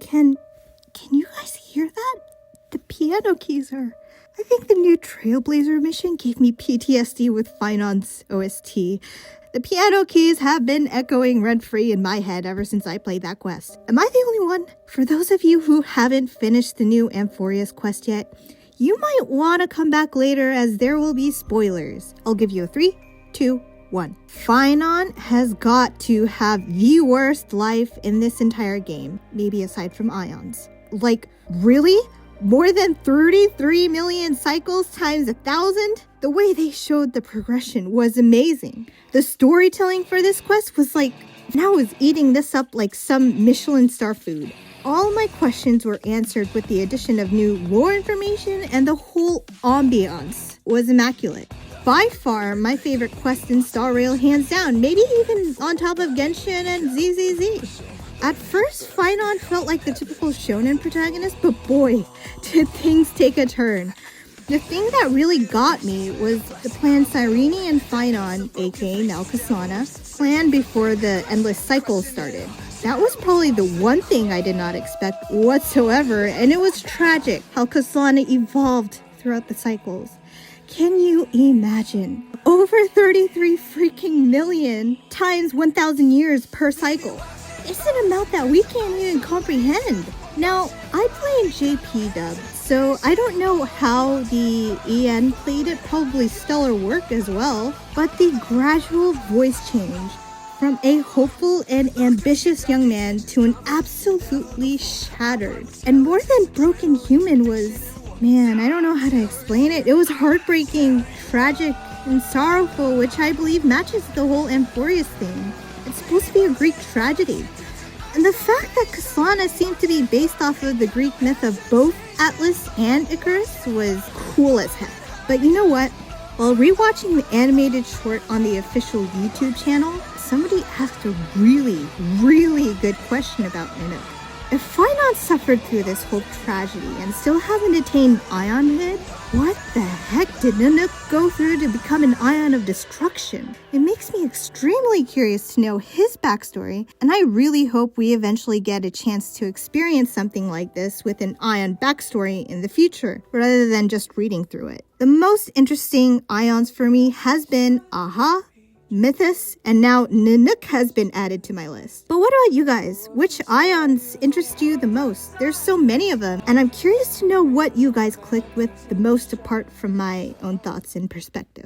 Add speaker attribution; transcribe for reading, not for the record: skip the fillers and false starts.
Speaker 1: Can you guys hear that? The piano keys are... I think the new Trailblazer mission gave me PTSD with Finon's OST. The piano keys have been echoing rent-free in my head ever since I played that quest. Am I the only one? For those of you who haven't finished the new Amphorius quest yet, you might want to come back later as there will be spoilers. I'll give you a 3, 2, 1. Finon has got to have the worst life in this entire game, maybe aside from Ion's. Like, really? More than 33 million cycles times 1,000? The way they showed the progression was amazing. The storytelling for this quest was like, I was eating this up like some Michelin star food. All my questions were answered with the addition of new lore information, and the whole ambiance was immaculate. By far, my favorite quest in Star Rail, hands down, maybe even on top of Genshin and ZZZ. At first, Finon felt like the typical shonen protagonist, but boy, did things take a turn. The thing that really got me was the plan Cyrene and Finon, aka now Kasana, planned before the Endless Cycle started. That was probably the one thing I did not expect whatsoever, and it was tragic how Kasana evolved throughout the cycles. Can you imagine? Over 33 freaking million times 1,000 years per cycle. It's an amount that we can't even comprehend. Now, I play in JP dub, so I don't know how the EN played it, probably stellar work as well, but the gradual voice change from a hopeful and ambitious young man to an absolutely shattered and more than broken human was, man, I don't know how to explain it. It was heartbreaking, tragic, and sorrowful, which I believe matches the whole Amphorius theme. It's supposed to be a Greek tragedy. And the fact that Kasana seemed to be based off of the Greek myth of both Atlas and Icarus was cool as heck. But you know what? While rewatching the animated short on the official YouTube channel, somebody asked a really, really good question about Nanook. If Finon suffered through this whole tragedy and still hasn't attained Ionhood, what the heck did Nanook go through to become an Ion of Destruction? It makes me extremely curious to know his backstory, and I really hope we eventually get a chance to experience something like this with an Ion backstory in the future, rather than just reading through it. The most interesting Ions for me has been Aha, Mythos, and now Nanook has been added to my list. But what about you guys? Which Ions interest you the most? There's so many of them, and I'm curious to know what you guys clicked with the most apart from my own thoughts and perspective.